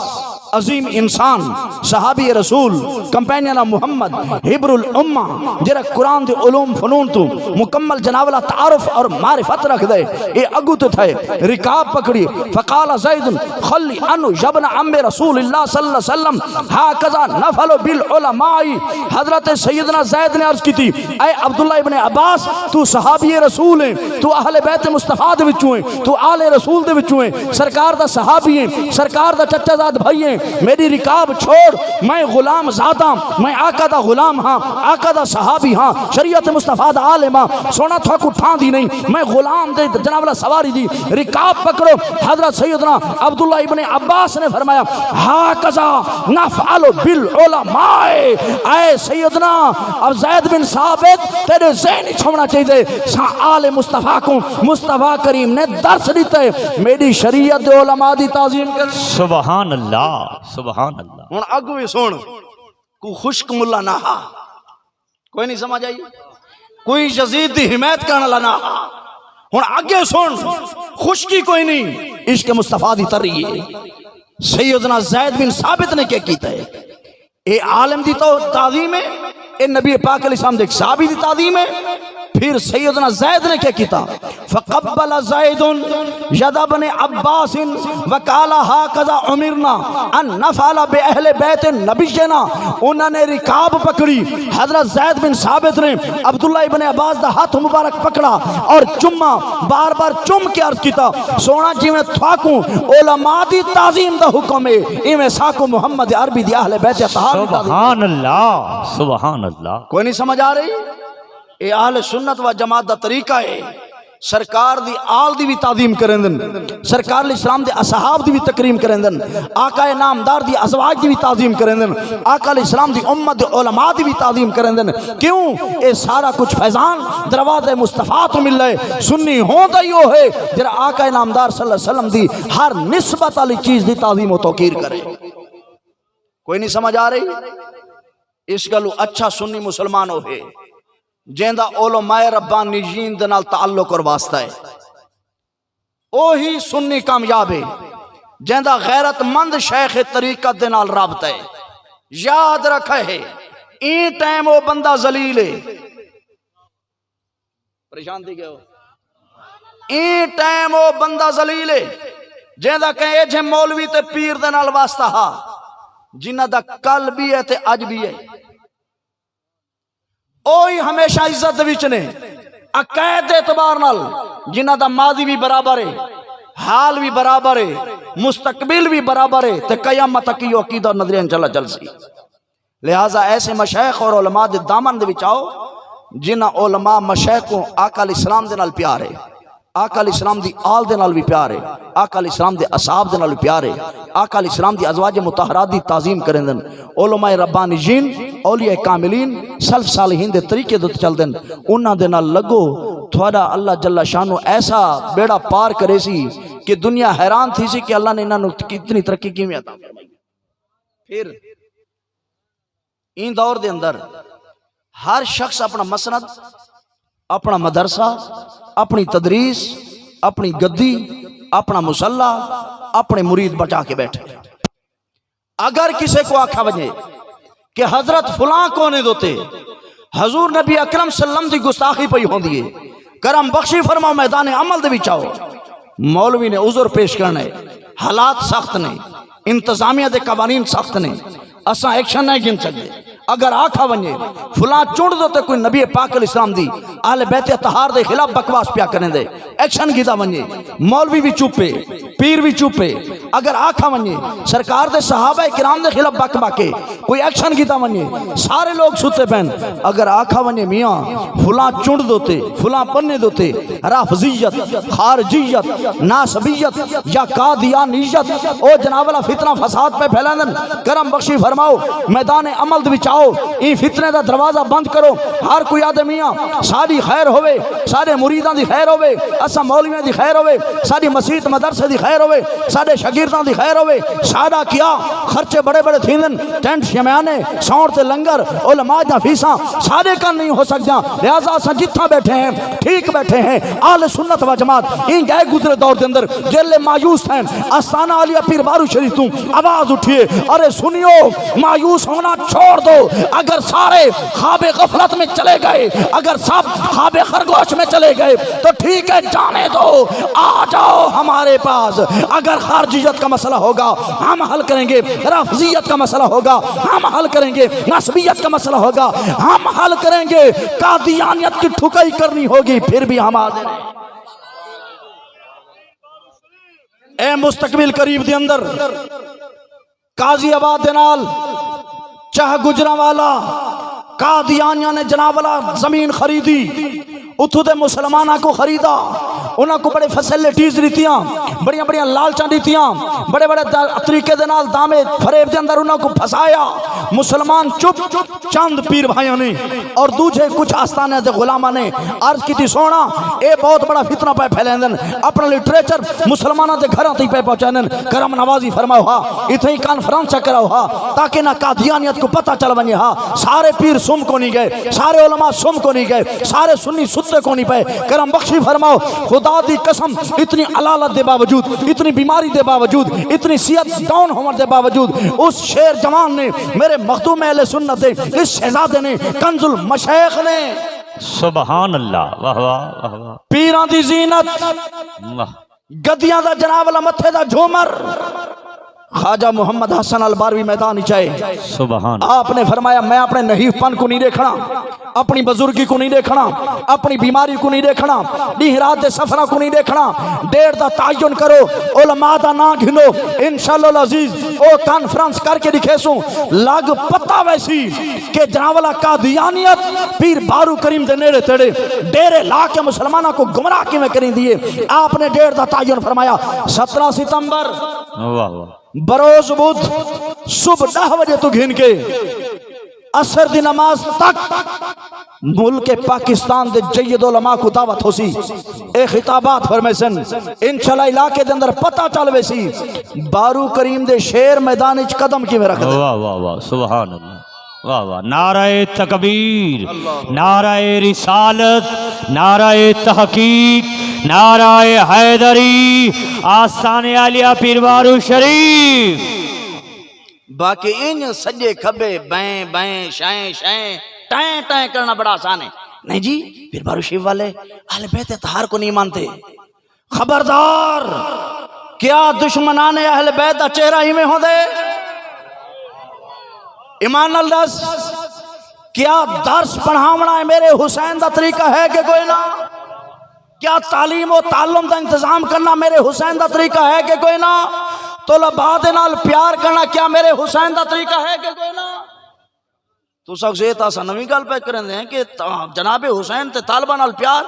عظیم انسان، صحابی رسول، کمپینین محمد، حبر الامہ، جرہ قرآن دے علوم فنون تو مکمل جناولا تعارف اور معرفت رکھ دے، اے اگو تے تھے رکاب پکڑی، فقال زید خلی انو جبن عم رسول اللہ صلی اللہ علیہ وسلم ہاکذا نفل بالعلماء۔ حضرت سیدنا زید نے عرض کی تھی، اے عبداللہ ابن عباس تو صحابی رسول ہیں، تو اہل بیت مصطفیٰ دے وچوں ہیں، تو آل رسول دے وچوں ہیں، سرکار دا صحابی ہیں، سرکار دا چچا زاد بھائی ہیں، میری رکاب چھوڑ، میں غلام ذاتا، میں آقا دا غلام ہاں، آقا دا صحابی ہاں، شریعت مصطفیٰ دا عالم ہاں، سونا تھا کو ٹھان دی نہیں، میں غلام دے جناب سواری دی، رکاب پکڑو۔ حضرت سیدنا عبداللہ ابن عباس نے فرمایا ہاکذا نفعل بالعلماء، اے سیدنا اب زید بن ثابت تیرے ذہن چھوڑنا چاہیے، آل مصطفیٰ کو مصطفیٰ کریم نے درس دیتا ہے، میری شریعت دے علماء دی تعظیم کر۔ سبحان اللہ، سبحان اللہ۔ ہن اگوی سن کو خشک ملا نہ ہا، کوئی نہیں سمجھ آئی، کوئی یزید دی حمایت کرنے لنا، ہن آگے سن خشکی کوئی نہیں، عشق مصطفیٰ دی تری ہے۔ سیدنا زید بن ثابت نے کیا کیتا ہے؟ اے عالم دی تو تعظیم ہے، اے نبی پاک علیہ السلام دے صحابی دی تعظیم ہے۔ پھر سیدنا زید نے کیا کیتا؟ فقبل زید ید ابن عباس وقال ہاکذا امرنا ان نفعل باہل بیت نبینا، انہوں نے رکاب پکڑی، حضرت زید بن ثابت نے عبداللہ ابن عباس دا ہاتھ مبارک پکڑا اور چمہ بار بار چم کے عرض کیتا، سونا جی میں تھاکوں علماء دی تعظیم دا حکم ہے، ایویں ساکو محمد عربی دی اہل بیت اطہار دی تعظیم۔ سبحان اللہ، سبحان اللہ۔ کوئی نہیں سمجھ آ رہی؟ اے اہل سنت و جماعت دا طریقہ ہے، سرکار دی آل دی بھی تعظیم کریں دن، سرکار علیہ السلام دے اصحاب دی بھی تکریم کریں دن، آقا نامدار دی ازواج دی بھی تعظیم کریں دن، آقا علیہ السلام دی امت دی علماء دی بھی تعظیم کریں دن۔ کیوں؟ اے سارا کچھ فیضان دروازہ مصطفیٰ تو مل رہے، سنی ہوں دا یو ہے جرا آقا نامدار صلی اللہ علیہ وسلم دی ہر نسبت والی چیز دی تعظیم و توقیر کرے۔ کوئی نہیں سمجھ آ رہی؟ اس گلو اچھا سنی مسلمان ہوئے جیندہ علماء ربانیین دے نال تعلق اور واسطہ ہے، اوہی سنی کامیاب ہے جیندہ غیرت مند شیخ طریقت دے نال رابطہ ہے۔ یاد رکھے ہے این ٹائم وہ بندہ ذلیل ہے، پریشان دی گئے ہو، این ٹائم وہ بندہ ذلیل ہے جیندہ کہیں اے جے مولوی تے پیر دے نال واسطہ ہا، جنہ دا کل بھی ہے تے اج بھی ہے، اوہی ہمیشہ عزت وچ نے عقائد اعتبار نال جنہ دا ماضی بھی برابر ہے، حال بھی برابر ہے، مستقبل بھی برابر ہے، تے قیامت تک یہ عقیدہ اور نظریہ انشاءاللہ چل سی۔ لہٰذا ایسے مشائخ اور علماء دے دامن دے وچ آؤ جنہ علماء مشائخ کو آقا علیہ السلام دے نال پیار ہے، آقا علیہ السلام دی آل دے نال بھی پیار ہے، آقا علیہ السلام دے اصحاب دے نال بھی پیار ہے، آقا علیہ السلام دی ازواج مطہرات دی تعظیم کرن دن، علماء ربانیین، اولیاء کاملین، سلف صالحین دے طریقے دے چل دن، انہاں دے نال لگو، تھوڑا اللہ جل شانو ایسا بیڑا پار کرے سی کہ دنیا حیران تھی سی کہ اللہ نے انہاں نو کتنی ترقی کیویں عطا فرمائی۔ پھر این دور دے اندر ہر شخص اپنا مسند، اپنا مدرسہ، اپنی تدریس، اپنی گدی، اپنا مصلح، اپنے مرید بچا کے بیٹھے۔ اگر کسی کو آکھا بجے کہ حضرت فلاں کونے دوتے، حضور نبی اکرم صلی اللہ علیہ وسلم دی گستاخی پئی ہوں دیئے، کرم بخشی فرماؤ میدان عمل دے بھی چاہو، مولوی نے عذر پیش کرنے، حالات سخت نے، انتظامیہ دے قوانین سخت نے، اساں ایکشن نہیں گن سکتے۔ اگر آکھا ونجے فلاں چونڈ دو تے کوئی نبی پاک علیہ السلام دی اہل بیت اطہار دے خلاف بکواس پیا کرنے دے، ایکشن گیتا ونجے، مولوی بھی چوپے، پیر بھی چوپے۔ اگر آکھا ونجے سرکار دے صحابہ کرام دے خلاف بک باکے کوئی ایکشن گیتا ونجے، سارے لوگ سوتے پہن۔ اگر آکھا ونجے میاں فلاں چونڈ دوتے، فلاں پنے دوتے، رافضیت، خارجیت، ناسبیت یا قادیانیت، او جناب والا فتنہ فساد پہ پھیلاندن، کرم بخشی فرماؤ میدان عمل دے وچ آؤ، این فتنے دا دروازہ بند کرو۔ ہر کوئی آدمیاں ساری خیر ہوئے، سارے مریدان دی خیر ہوئے، اسا مولویاں دی خیر ہوئے، ساری مسجد مدرسے دی خیر ہوئے، سارے شاگردان دی خیر ہوئے۔ سادہ کیا خرچے بڑے بڑے تھیندن، ٹینٹ شمیانے، ساؤنڈ تے لنگر، علماء دا فیساں سارے کن نہیں ہو سکتا۔ لہذا اسا جتھا بیٹھے ہیں ٹھیک بیٹھے ہیں، اہل سنت و جماعت این گئے گزرے دور دے اندر جیلے مایوس ہیں، آستانہ علیہ پیر بارو شریف توں آواز اٹھیے، ارے سنیو مایوس ہونا چھوڑ دو۔ اگر سارے خواب غفلت میں چلے گئے، اگر سب خواب خرگوش میں چلے گئے تو ٹھیک ہے، جانے دو، آ جاؤ ہمارے پاس۔ اگر خارجیت کا مسئلہ ہوگا ہم حل کریں گے، رافضیت کا مسئلہ ہوگا ہم حل کریں گے، نسبیت کا مسئلہ ہوگا ہم حل کریں گے، قادیانیت کی ٹھکائی کرنی ہوگی پھر بھی ہم حاضر ہیں۔ اے مستقبل قریب دے اندر قاضی آباد دے نال چاہ گجرا والا قادیانیاں نے جناب والا زمین خریدی، اتھو دے مسلمانہ کو خریدا، انہاں کو بڑے فیسلٹیز دیتیاں، بڑی بڑی لالچاں دیتیاں، بڑے بڑے طریقے دے نال دامے فریب دے اندر انہاں کو پھسایا۔ مسلمان چپ چند پیر بھائیوں نے اور دوجھے کچھ آستانے دے غلامہ نے عرض کی تھی سونا اے بہت بڑا فتنہ پہ پھیلیں اپنا لٹریچر مسلمانہ دے گھراں تی پہ پہنچائیں، کرم نوازی فرماؤ ہا، اتنے ہی کانفرنس کراؤ ہا تاکہ نہ قادیانیت کو پتہ چل بنی ہا۔ سارے پیر سم کو نہیں گئے، سارے علماء سم کو نہیں گئے، سارے سنی ستے کو نہیں پہ۔ کرم بخشی فرماؤ خدا دی قسم اتنی علالت دے باوجود، اتنی بیماری دے باوجود، اتنی صحت ڈاؤن ہونے دے باوجود اس شیر جوان نے، میرے مخدوم اہل سنت نے، اس شہزادے نے، کنز المشایخ نے، سبحان اللہ، واہ واہ واہ واہ، پیران دی زینت، گدیاں دا جناب والا متھے دا جھومر، خواجہ محمد حسن الباروی میدان چاہے سبحان، آپ نے فرمایا میں اپنے نحیف پن کو نہیں دیکھنا، اپنی بزرگی کو نہیں دیکھنا، اپنی بیماری کو نہیں دیکھنا، ڈیہ رات دے سفرہ کو نہیں دیکھنا، ڈیڑھ دا تعین کرو، علماء دا نا گھنو، انشاءاللہ العزیز او کانفرنس کر کے دکھے سوں لگ پتہ ویسی کہ جناولا قادیانیت پیر بارو کریم دے نیڑے تیڑے ڈیرے لا کے مسلمانہ کو گمراہ کی میں کریں دیئے۔ آپ نے ڈیڑھ دا تعین فرمایا 17 ستمبر واہ واہ، بروز بدھ صبح 10 بجے تو گھن کے عصر دی نماز تک ملک پاکستان دے جید علماء کو دعوت ہو سی، اے خطابات فرمیسن انشاءاللہ علاقے دے اندر پتہ چلوے سی بارو کریم دے شیر میدان اچ قدم کی میں رکھ دے۔ واہ واہ واہ، سبحان اللہ، واہ واہ، نعرہ تکبیر، نعرہ رسالت، نعرہ تحقیق، نعرہ حیدری، آستانے عالیہ پیر بارو شریف۔ باقی ان سجے کھبے بائیں بائیں شائیں شائیں ٹائیں ٹائیں کرنا بڑا آسان ہے، نہیں جی پیر بارو شریف والے اہل بیت اطہار کو نہیں مانتے، خبردار کیا دشمنان اہل بیت دا چہرہ ہی میں ہوں دے؟ ایمان الدس کیا درس پڑھاونا ہے میرے حسین دا طریقہ ہے کہ کوئی نہ؟ کیا تعلیم و تعلم دا انتظام کرنا میرے حسین دا طریقہ ہے کہ کوئی نہ؟ طلباء دے نال پیار کرنا کیا میرے حسین دا طریقہ ہے کہ کوئی نہ؟ تو سکسیت آسا نوی گل پہ کریں دیں کہ جناب حسین تے طالبہ نال پیار،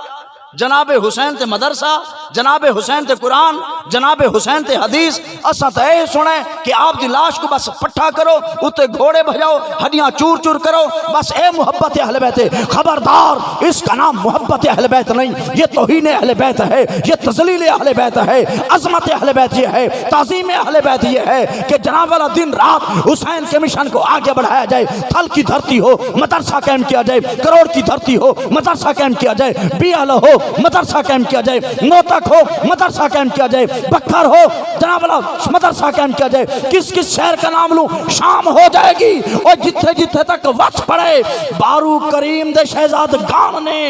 جناب حسین تے مدرسہ، جناب حسین تے قرآن، جناب حسین تے حدیث، اساں تے اے سنیں کہ آپ دی لاش کو بس پٹھا کرو، اتے گھوڑے بھجاؤ، ہڈیاں چور چور کرو، بس اے محبت اہل بیت ہے۔ خبردار، اس کا نام محبت اہل بیت نہیں، یہ توہین اہل بیت ہے، یہ تذلیل اہل بیت ہے، عظمت اہل بیت یہ ہے، تعظیم اہل بیت یہ ہے کہ جناب والا دن رات حسین کے مشن کو آگے بڑھایا جائے۔ تھل کی دھرتی ہو مدرسہ قائم کیا جائے، کروڑ کی دھرتی ہو مدرسہ قائم کیا جائے، بیالہ ہو مدرسہ قائم کیا جائے، موتک ہو مدرسہ قائم کیا جائے، بکھر ہو جناب اللہ مدرسہ قائم کیا جائے۔ کس کس شہر کا نام لوں؟ شام ہو جائے گی، اور جتھے جتھے تک وقت پڑے بارو کریم دے شہزاد گان نے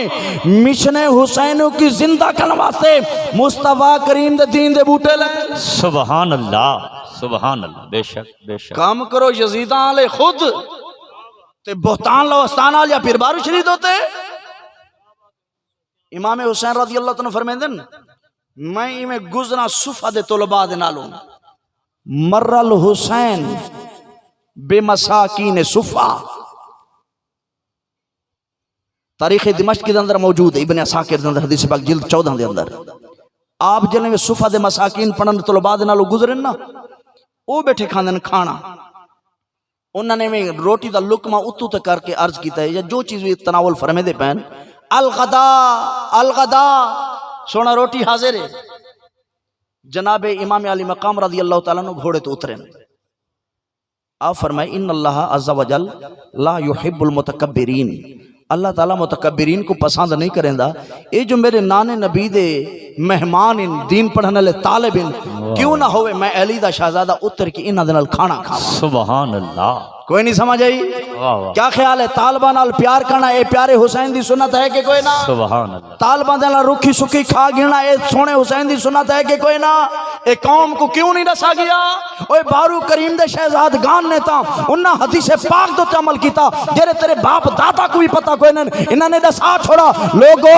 مشن حسین کی زندہ کرنے واسطے مصطفیٰ کریم دے دین دے بوٹے لگے۔ سبحان اللہ، سبحان اللہ، بے شک بے شک۔ کام کرو یزیداں لے خود تے بہتان لو استانا یا پھر بارو شدید ہوتے۔ امام حسین رضی اللہ عنہ فرمائیں دن میں میں گزنا صفحہ دے طلباء دے نالوں مر الحسین بے مساکین صفحہ، تاریخ دمشق کے اندر موجود ہے، ابن عساکر دے اندر حدیث پاک جلد 14 دے اندر آپ جنے میں صفحہ دے مساکین پڑھن طلباء دے نالوں گزرن نا، وہ بیٹھے کھاندن کھانا، انہوں نے میں روٹی دا لقمہ اتو تے کر کے عرض کیتا ہے یا جو چیز بھی تناول فرمے دے پہن الغدا سونا روٹی حاضر ہے۔ جناب امام علی مقام رضی اللہ تعالیٰ نے گھوڑے تو اترے، آپ فرمائے ان اللہ عز و جل لا يحب المتکبرین، اللہ تعالیٰ متکبرین کو پسند نہیں کریں دا۔ اے جو میرے نانے نبی دے مہمان ان دین پڑھنے لے طالب ان کیوں نہ ہوئے میں علی دا شہزادہ اتر کی انہ دنال کھانا کھا۔ سبحان اللہ، کوئی نہیں سمجھ آئی؟ کیا خیال ہے؟ طالبان نال پیار کرنا اے پیارے حسین دی سنت ہے کہ کوئی نہ؟ سبحان اللہ۔ طالبان نال رکھی سکی کھا گینا اے سونے حسین دی سنت ہے کہ کوئی نہ؟ اے قوم کو کیوں نہیں رسا گیا؟ اوے بارو کریم دے شہزاد گان نے تا انہاں حدیث پاک دو تے عمل کیتا جیرے تیرے باپ دادا کو بھی پتہ کوئی نہیں، انہاں نے دسا چھوڑا لوگو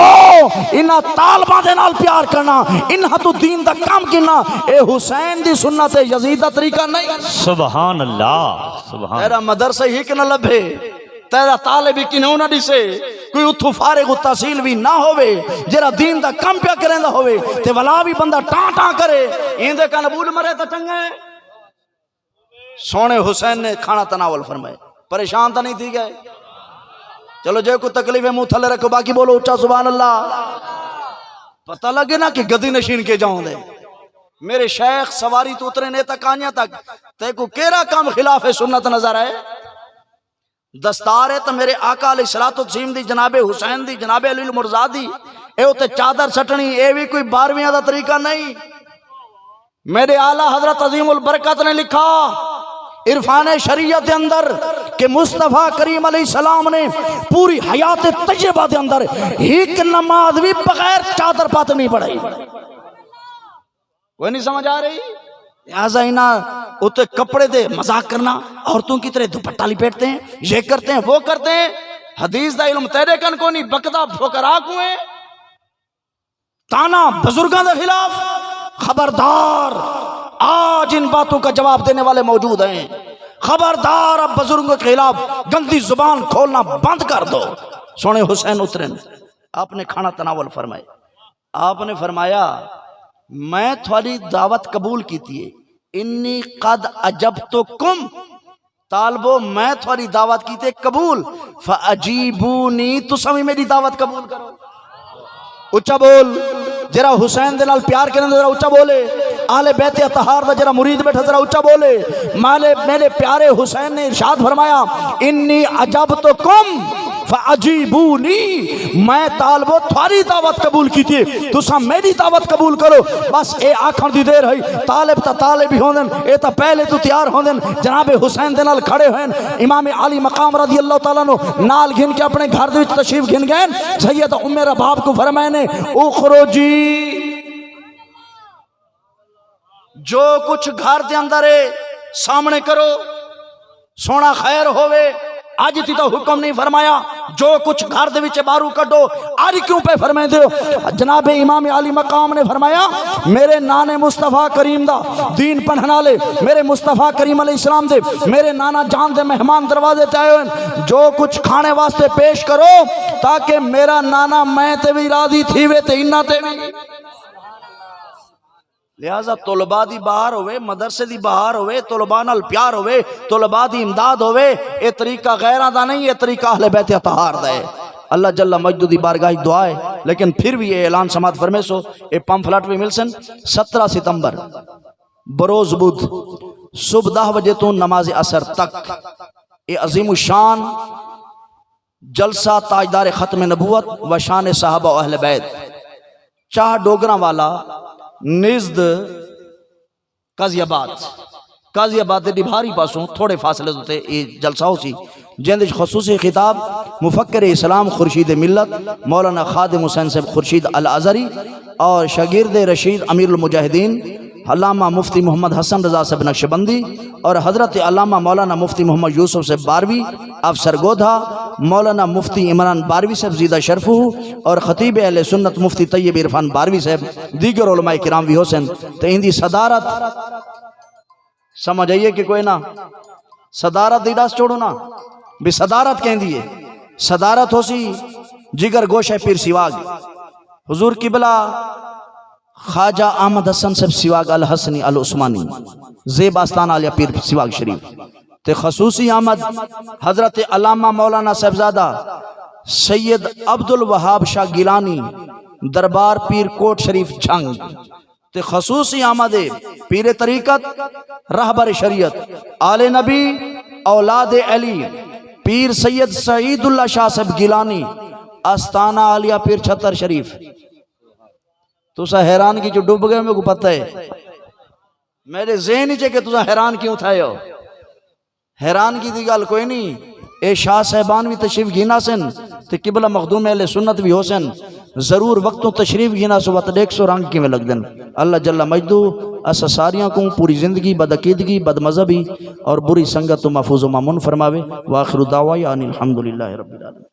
انہاں طالبان دے نال پیار کرنا، انہاں تو دین دا کام کرنا اے حسین دی سنت ہے، یزید دا طریقہ نہیں۔ سبحان اللہ، سبحان تیرا مدرسہ ہی کہ نہ لبھے، تیرا طالب ہی کنہوں نہ ڈسے، کوئی اتھو فارغ التحصیل بھی نہ ہوئے جرا دین دا کم پیا کریں دا ہوئے تے ولا بھی بندہ ٹان ٹان کرے ایندے کا نبول مرے تا چنگے۔ سونے حسین نے کھانا تناول فرمائے، پریشان تا نہیں تھی گئے؟ چلو جو کوئی تکلیف ہے منہ تھلے رکھو، باقی بولو اچھا سبحان اللہ۔ پتہ لگے نا کہ گدی نشین کے جاؤں دے میرے شیخ سواری تو اترے نے تک آنیا تک تے کو کیرا کام خلاف سنت نظر آئے؟ دستار ہے تو میرے آقا علیہ السلام دی، جناب حسین دی، جناب علی المرزا دی، اے ہوتے چادر سٹنی، اے بھی کوئی 12ویں دا طریقہ نہیں۔ میرے اعلیٰ حضرت عظیم البرکت نے لکھا عرفان شریعت دے اندر کہ مصطفیٰ کریم علیہ السلام نے پوری حیات طیبہ دے اندر ایک نماز بھی بغیر چادر پات نہیں پڑھائی۔ وہ نہیں سمجھ آ رہی؟ لہٰذا اتنے کپڑے دے مذاق کرنا، عورتوں کی طرح دوپٹہ لپیٹتے ہیں، یہ کرتے ہیں وہ کرتے ہیں، حدیث دا علم تیرے کن کو نہیں، بکدا پھوکرا کو ہیں، تانا بزرگاں دے خلاف۔ خبردار، آج ان باتوں کا جواب دینے والے موجود ہیں، خبردار اب بزرگوں کے خلاف گندی زبان کھولنا بند کر دو۔ سونے حسین اترن آپ نے کھانا تناول فرمائے، آپ نے فرمایا میں تھوڑی دعوت قبول کیتی ہے، انی قد اجبتکم، طالبو میں تھوڑی دعوت کیتے قبول، فاجیبونی، تو سمی میری دعوت قبول کرو۔ اچھا بول، جرا حسین دے نال پیار کرنے ذرا اچھا بولے، آل بیت اطہار دا جرا مرید بیٹھا ذرا اچھا بولے۔ میرے پیارے حسین نے ارشاد فرمایا انی اجبتکم فاجیبونی، میں طالبو تھوڑی دعوت قبول کی تھی، تسا میری دعوت قبول کرو۔ بس اے آکھن دی دیر ہے، طالب تا طالب ہی ہوندن، اے تا پہلے تو تیار ہوندن، جناب حسین دے نال کھڑے ہوئن، امام علی مقام رضی اللہ تعالیٰ نو نال گھن کے اپنے گھر دے تشریف گھن گئے، سید ام رباب کو فرمائے نے اخرجی، جو کچھ گھر دے اندر ہے سامنے کرو، سونا خیر ہوئے، اج تی تو حکم نہیں فرمایا جو کچھ گھر دے وچ باہروں کڈو، اج کیوں پہ فرمائے دیو؟ جناب امام علی مقام نے فرمایا میرے نانے مصطفیٰ کریم دا دین پڑھن والے، میرے مصطفیٰ کریم علیہ السلام دے میرے نانا جان دے مہمان دروازے تے آئے ہوئے، جو کچھ کھانے واسطے پیش کرو تاکہ میرا نانا میں تے بھی راضی تھی وے تے انہاں تے بھی۔ لہذا طلباء دی بہار ہوئے، مدرسے دی بہار ہوئے، طلباء نال پیار ہوئے، طلباء دی امداد ہوئے، اے طریقہ غیراں دا نہیں، یہ طریقہ اہل بیت اطہار دا ہے۔ اللہ جل مجد دی بارگاہ دعا ہے، لیکن پھر بھی یہ اعلان سماعت فرمے سو، اے پمفلٹ بھی مل سن 17 ستمبر بروز بدھ صبح 10 بجے تو نماز عصر تک اے عظیم الشان جلسہ تاجدار ختم نبوت و شان صحابہ و اہل بیت چاہ ڈوگراں والا نزد قاضی آباد دے ڈبھاری پاسوں تھوڑے فاصلے تے یہ جلسہ ہو سی، جن خصوصی خطاب مفکر اسلام خورشید ملت مولانا خادم حسین صاحب خورشید الازہری اور شاگرد رشید امیر المجاہدین علامہ مفتی محمد حسن رضا صاحب نقشبندی اور حضرت علامہ مولانا مفتی محمد یوسف صاحب باروی افسر گودھا، مولانا مفتی عمران باروی صاحب زیدہ شرفہ اور خطیب اہل سنت مفتی طیب عرفان باروی صاحب دیگر علماء کرام بھی حسن تو ان دی صدارت سمجھ آئیے کہ کوئی نہ صدارت دی ڈاس چھوڑو نا بھی صدارت کہیں دیئے، صدارت ہو سی جگر گوشہ پیر سیواگ حضور قبلہ خواجہ احمد حسن صاحب سیواگ الحسنی العثمانی زیب آستان علیہ پیر سیواگ شریف تے خصوصی آمد حضرت علامہ مولانا صاحبزادہ سید عبدالوہاب شاہ گیلانی دربار پیر کوٹ شریف جھنگ تے خصوصی آمد پیر طریقت رہبر شریعت آل نبی اولاد علی پیر سید سعید اللہ شاہ صاحب گیلانی آستانہ علیہ پیر چھتر شریف۔ تو سا حیران کی جو ڈوب گئے میں کو پتہ ہے، میرے ذہن ہی چاہے کہ تو سا حیران کیوں تھا یو؟ حیران کی دی گال کوئی نہیں، اے شاہ صاحبان بھی تشریف گھینا سن تے قبلہ مخدوم اہل سنت بھی ہو سن، ضرور وقتوں تشریف گھینا سو وقت دیکھ سو رنگ کی میں لگ دن۔ اللہ جل مجدو اسا ساریاں کو پوری زندگی بدعقیدگی بد مذہبی اور بری سنگت و محفوظ و مامون فرماوے۔ وآخر دعوائی ان الحمدللہ رب العالمین۔